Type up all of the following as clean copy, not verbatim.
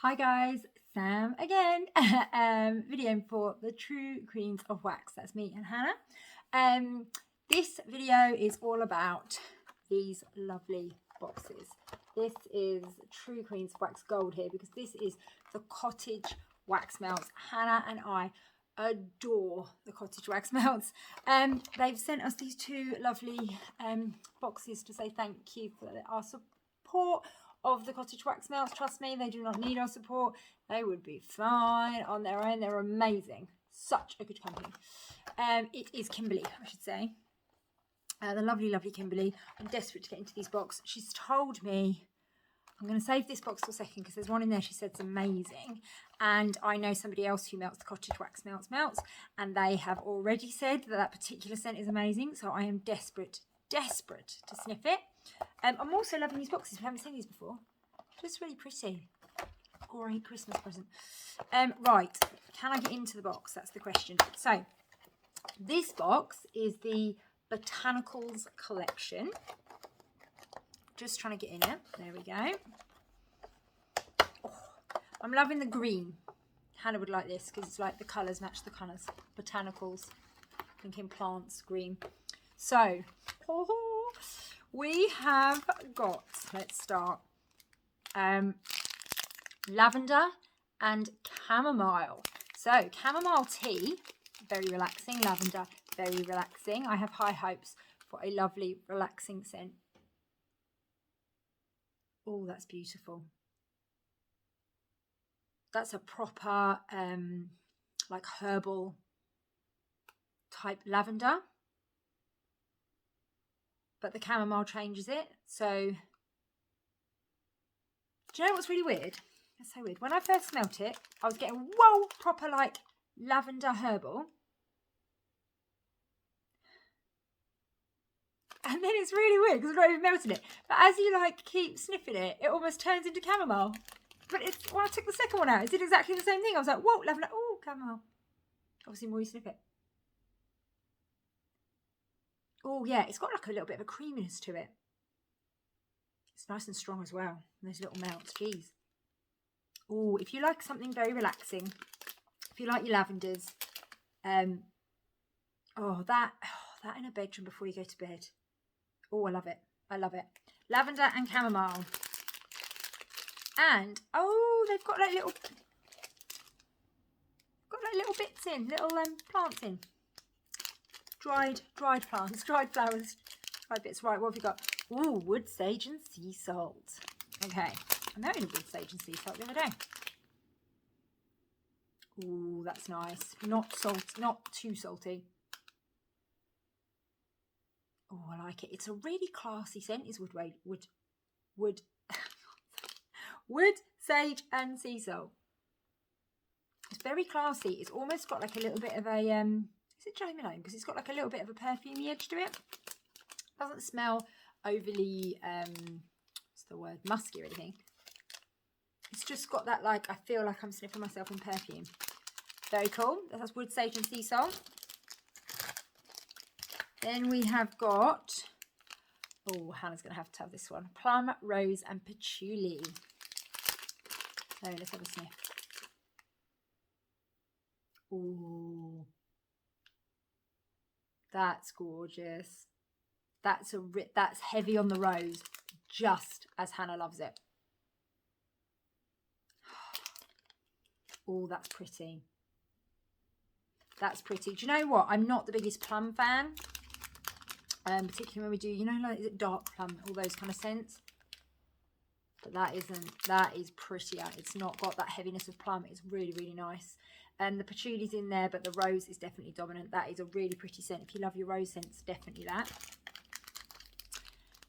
Hi guys, Sam again. Video for the True Queens of Wax. That's me and Hannah. This video is all about these lovely boxes. This is True Queens of Wax Gold here because this is the Cottage Wax Melts. Hannah and I adore the Cottage Wax Melts. They've sent us these two lovely boxes to say thank you for our support of the Cottage Wax Melts. Trust me, they do not need our support. They would be fine on their own. They're amazing. Such a good company. It is Kimberly, I should say. The lovely, lovely Kimberly. I'm desperate to get into these boxes. She's told me, I'm going to save this box for a second because there's one in there she said's amazing. And I know somebody else who melts the Cottage Wax Melts. And they have already said that that particular scent is amazing. So I am desperate to sniff it. I'm also loving these boxes. We haven't seen these before. Just really pretty. Great Christmas present. Right, can I get into the box? That's the question. So, this box is the Botanicals Collection. Just trying to get in it. There we go. Oh, I'm loving the green. Hannah would like this because it's like the colours match the colours. Botanicals. Thinking plants, green. So, we have got, let's start, lavender and chamomile. So chamomile tea, very relaxing. Lavender, very relaxing. I have high hopes for a lovely relaxing scent. Oh, that's beautiful. That's a proper like herbal type lavender. But the chamomile changes it. So, do you know what's really weird? That's so weird. When I first smelt it, I was getting, whoa, proper like lavender herbal. And then it's really weird because I've not even melted it. But as you like keep sniffing it, it almost turns into chamomile. But it's when I took the second one out, it did exactly the same thing. I was like, whoa, lavender, oh, chamomile. Obviously, the more you sniff it. Oh, yeah, it's got like a little bit of a creaminess to it. It's nice and strong as well. And those little melts, geez. Oh, if you like something very relaxing, if you like your lavenders, that in a bedroom before you go to bed. Oh, I love it. I love it. Lavender and chamomile. And, oh, they've got like little bits in, little plants in. Dried plants, dried flowers, dried bits. Right, what have we got? Ooh, wood sage and sea salt. Okay, I made a wood sage and sea salt the other day. Ooh, that's nice. Not too salty. Oh, I like it. It's a really classy scent. Is wood sage and sea salt. It's very classy. It's almost got like a little bit of a is it Chamomile? Because it's got like a little bit of a perfumey edge to it. Doesn't smell overly what's the word, musky or anything. It's just got that, like, I feel like I'm sniffing myself in perfume. Very cool. That's wood sage and sea salt. Then we have got, oh, Hannah's gonna have to have this one. Plum Rose and Patchouli. So let's have a sniff. Ooh. That's gorgeous. That's heavy on the rose, just as Hannah loves it. Oh, that's pretty. That's pretty. Do you know what? I'm not the biggest plum fan, particularly when we do, you know, like, is it dark plum, all those kind of scents. But that is prettier. It's not got that heaviness of plum. It's really, really nice. The patchouli's in there, but the rose is definitely dominant. That is a really pretty scent. If you love your rose scents, definitely that.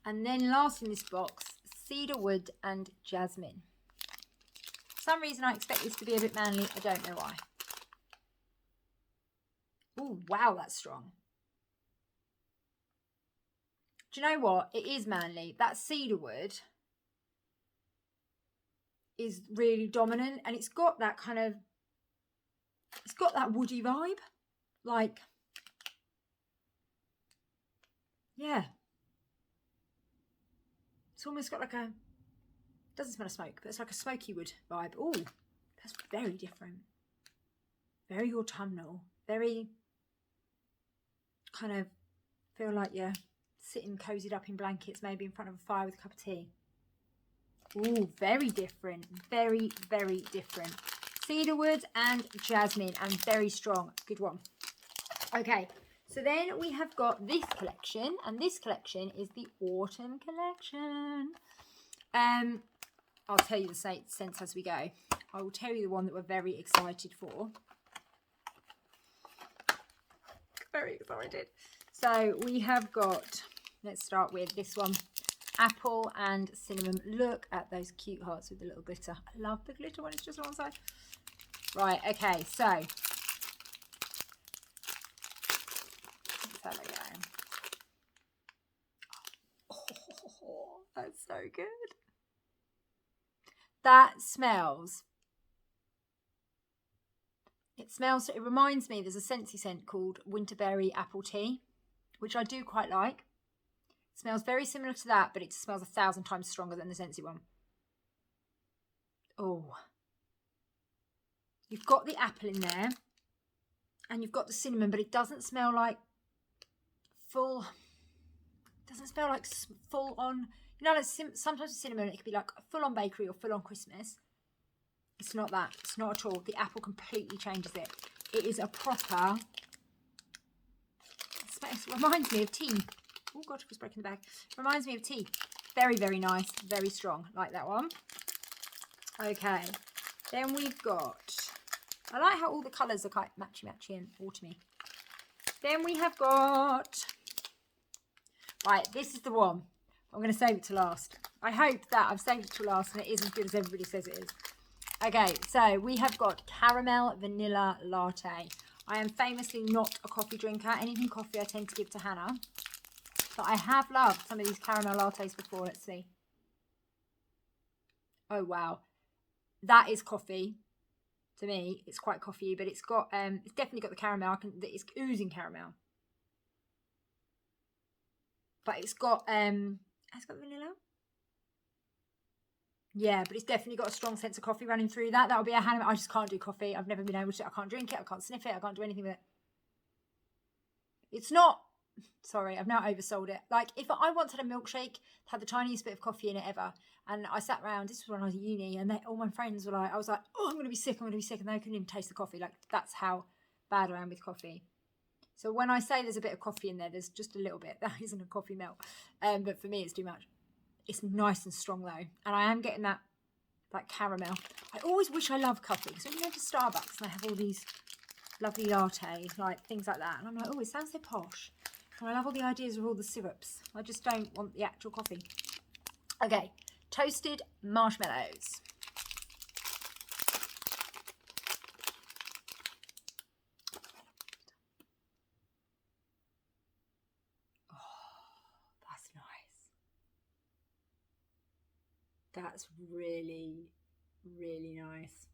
And then last in this box, Cedarwood and Jasmine. For some reason, I expect this to be a bit manly. I don't know why. Oh, wow, that's strong. Do you know what? It is manly. That cedarwood is really dominant, and it's got that kind of, it's got that woody vibe. Like, yeah. It's almost got like a Doesn't smell of smoke, but it's like a smoky wood vibe. Oh, that's very different. Very autumnal. Very kind of feel like you're sitting cozied up in blankets, maybe in front of a fire with a cup of tea. Ooh, very different. Very, very different. Cedarwood and Jasmine, and very strong. Good one. Okay, so then we have got this collection, and this collection is the Autumn Collection. I'll tell you the scents as we go. I will tell you the one that we're very excited for. Very excited. So we have got, let's start with this one, Apple and Cinnamon. Look at those cute hearts with the little glitter. I love the glitter when it's just one side. Right, okay, so let's have a go. Oh, that's so good. That smells. It reminds me, there's a scentsy scent called Winterberry Apple Tea, which I do quite like. It smells very similar to that, but it smells 1,000 times stronger than the scentsy one. Oh. You've got the apple in there, and you've got the cinnamon, but it doesn't smell like full on, you know, like sometimes with cinnamon, it could be like full on bakery or full on Christmas. It's not that. It's not at all. The apple completely changes it. It is a proper, it reminds me of tea. Oh God, I was breaking the bag. Reminds me of tea. Very, very nice. Very strong. Like that one. Okay. Then we've got, I like how all the colours are quite matchy-matchy and autumny. Then we have got, right, this is the one. I'm going to save it to last. I hope that I've saved it to last and it is as good as everybody says it is. Okay, so we have got Caramel Vanilla Latte. I am famously not a coffee drinker. Anything coffee I tend to give to Hannah. But I have loved some of these caramel lattes before. Let's see. Oh, wow. That is coffee. To me, it's quite coffee, but it's got, it's definitely got the caramel. It's oozing caramel. But it's got vanilla. Yeah, but it's definitely got a strong sense of coffee running through that. That'll be a Hannah. I just can't do coffee. I've never been able to. I can't drink it. I can't sniff it. I can't do anything with it. It's not. Sorry, I've now oversold it. Like, if I wanted a milkshake, had the tiniest bit of coffee in it ever, and I sat around, this was when I was at uni, and all my friends were like, I was like, oh, I'm going to be sick, and they couldn't even taste the coffee. Like, that's how bad I am with coffee. So when I say there's a bit of coffee in there, there's just a little bit. That isn't a coffee melt. But for me, it's too much. It's nice and strong, though. And I am getting that caramel. I always wish I loved coffee. So when you go to Starbucks, and they have all these lovely lattes, like things like that. And I'm like, oh, it sounds so posh. And I love all the ideas of all the syrups. I just don't want the actual coffee. Okay, toasted marshmallows. Oh, that's nice. That's really, really nice.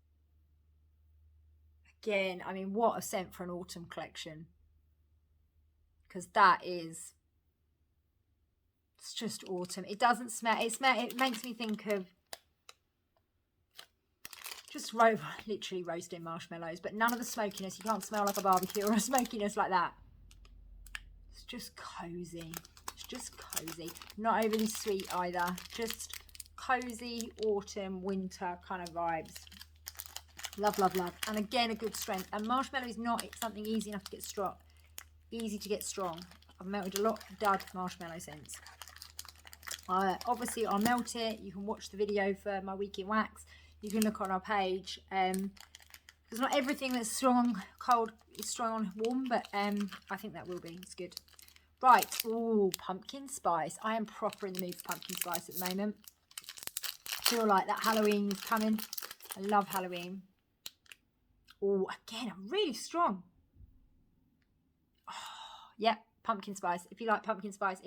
Again, I mean, what a scent for an autumn collection. Because it's just autumn. It doesn't smell, it makes me think of just literally roasting marshmallows, but none of the smokiness. You can't smell like a barbecue or a smokiness like that. It's just cozy. It's just cozy. Not overly sweet either. Just cozy autumn, winter kind of vibes. Love, love, love. And again, a good strength. And marshmallow is not something easy enough to get strong. Easy to get strong. I've melted a lot of dud marshmallow since. Obviously, I'll melt it. You can watch the video for my week in wax. You can look on our page. Because not everything that's strong cold is strong on warm, but I think that will be. It's good. Right. Ooh, pumpkin spice. I am proper in the mood for pumpkin spice at the moment. I feel like that Halloween is coming. I love Halloween. Oh, again, I'm really strong. Oh, yep, pumpkin spice. If you like pumpkin spice,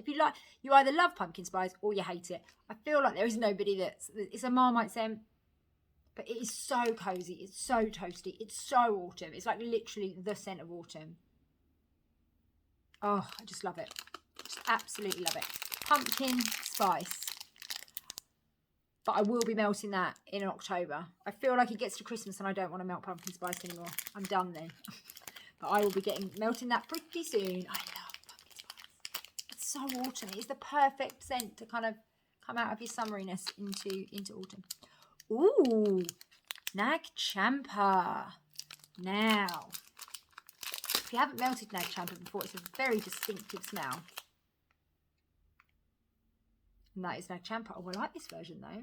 you either love pumpkin spice or you hate it. I feel like there is nobody it's a Marmite scent, but it is so cozy. It's so toasty. It's so autumn. It's like literally the scent of autumn. Oh, I just love it. Just absolutely love it. Pumpkin spice. but I will be melting that in October. I feel like it gets to Christmas and I don't want to melt pumpkin spice anymore. I'm done then. But I will be melting that pretty soon. I love pumpkin spice. It's so autumn. It's the perfect scent to kind of come out of your summeriness into autumn. Ooh, Nag Champa. Now, if you haven't melted Nag Champa before, it's a very distinctive smell. And that is Nag Champa. Oh, I like this version though.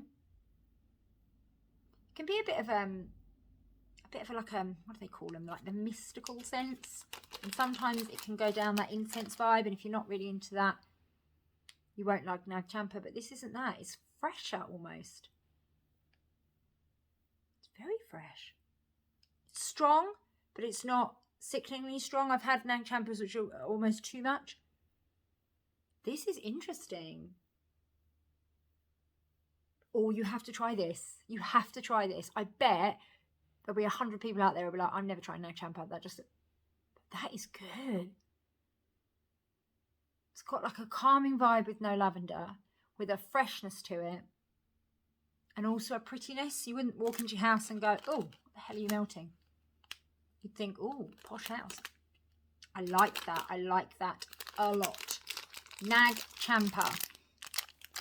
It can be a bit of like what do they call them? Like the mystical scents. And sometimes it can go down that incense vibe. And if you're not really into that, you won't like Nag Champa. But this isn't that. It's fresher almost. It's very fresh. It's strong, but it's not sickeningly strong. I've had Nag Champas which are almost too much. This is interesting. Oh, you have to try this. You have to try this. I bet there'll be 100 people out there who'll be like, I'm never trying Nag Champa. That is good. It's got like a calming vibe with no lavender, with a freshness to it, and also a prettiness. You wouldn't walk into your house and go, oh, what the hell are you melting? You'd think, oh, posh house. I like that. I like that a lot. Nag Champa.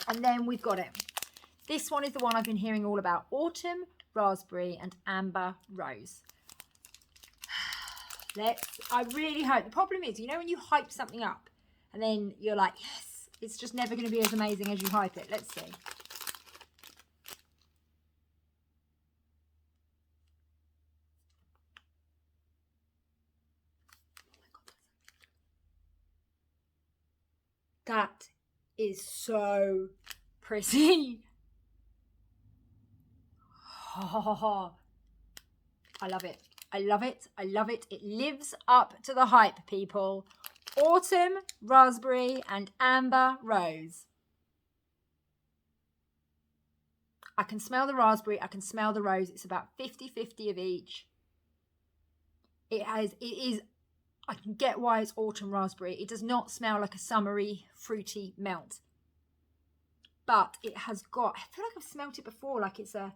And then we've got it. This one is the one I've been hearing all about. Autumn, Raspberry and Amber Rose. I really hope. The problem is, you know when you hype something up and then you're like, yes, it's just never going to be as amazing as you hype it. Let's see. That is so pretty. Oh, I love it. I love it. I love it. It lives up to the hype, people. Autumn, Raspberry and Amber Rose. I can smell the raspberry. I can smell the rose. It's about 50-50 of each. It is, I can get why it's autumn raspberry. It does not smell like a summery, fruity melt. But it has got, I feel like I've smelt it before, like it's a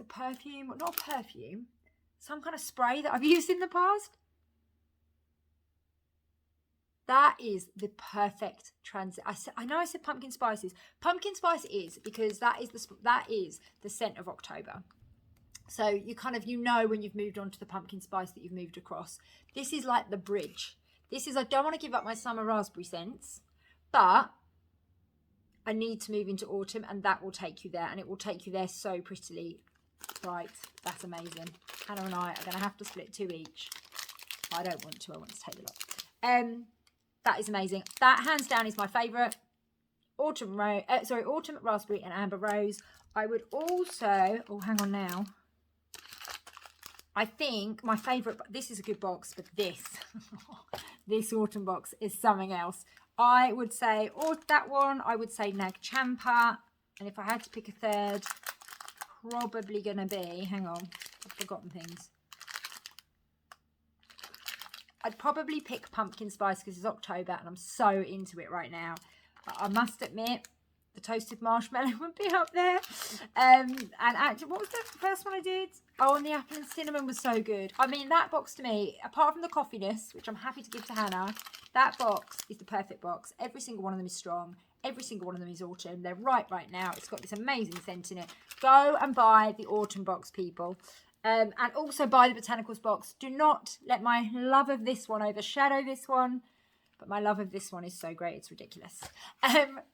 perfume, not a perfume, some kind of spray that I've used in the past. That is the perfect transit. I know I said pumpkin spices. Pumpkin spice is because that is the scent of October. So you know when you've moved on to the pumpkin spice that you've moved across. This is like the bridge. This is, I don't want to give up my summer raspberry scents, but I need to move into autumn, and that will take you there, and it will take you there so prettily. Right, that's amazing. Hannah and I are going to have to split 2 each. I don't want to. I want to take the lot. That is amazing. That hands down is my favourite. Autumn raspberry and amber rose. I would also, oh, hang on now. I think my favourite, this is a good box, but this autumn box is something else. I would say, or that one, I would say Nag Champa. And if I had to pick a third, probably going to be, hang on, I've forgotten things. I'd probably pick pumpkin spice because it's October and I'm so into it right now. But I must admit, the toasted marshmallow would be up there. And actually, what was the first one I did? Oh, and the apple and cinnamon was so good. I mean, that box to me, apart from the coffeeness, which I'm happy to give to Hannah, that box is the perfect box. Every single one of them is strong. Every single one of them is autumn. They're right now. It's got this amazing scent in it. Go and buy the autumn box, people. And also buy the Botanicals box. Do not let my love of this one overshadow this one. But my love of this one is so great. It's ridiculous.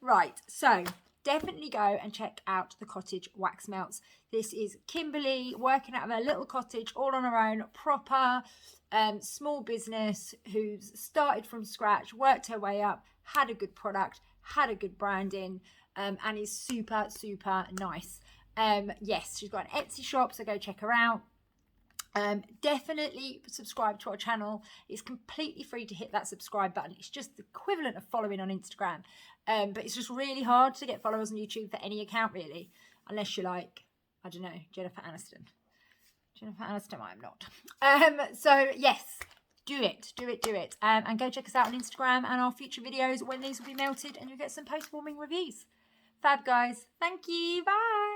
Right. So definitely go and check out the Cottage Wax Melts. This is Kimberly working out of her little cottage all on her own. Proper small business who's started from scratch, worked her way up, had a good product, had a good branding, and is super, super nice. Yes, she's got an Etsy shop, so go check her out. Definitely subscribe to our channel. It's completely free to hit that subscribe button. It's just the equivalent of following on Instagram. But it's just really hard to get followers on YouTube for any account, really, unless you're like, I don't know, Jennifer Aniston. I'm not. So yes, do it. And go check us out on Instagram and our future videos when these will be melted, and you'll get some post-warming reviews. Fab, guys. Thank you. Bye.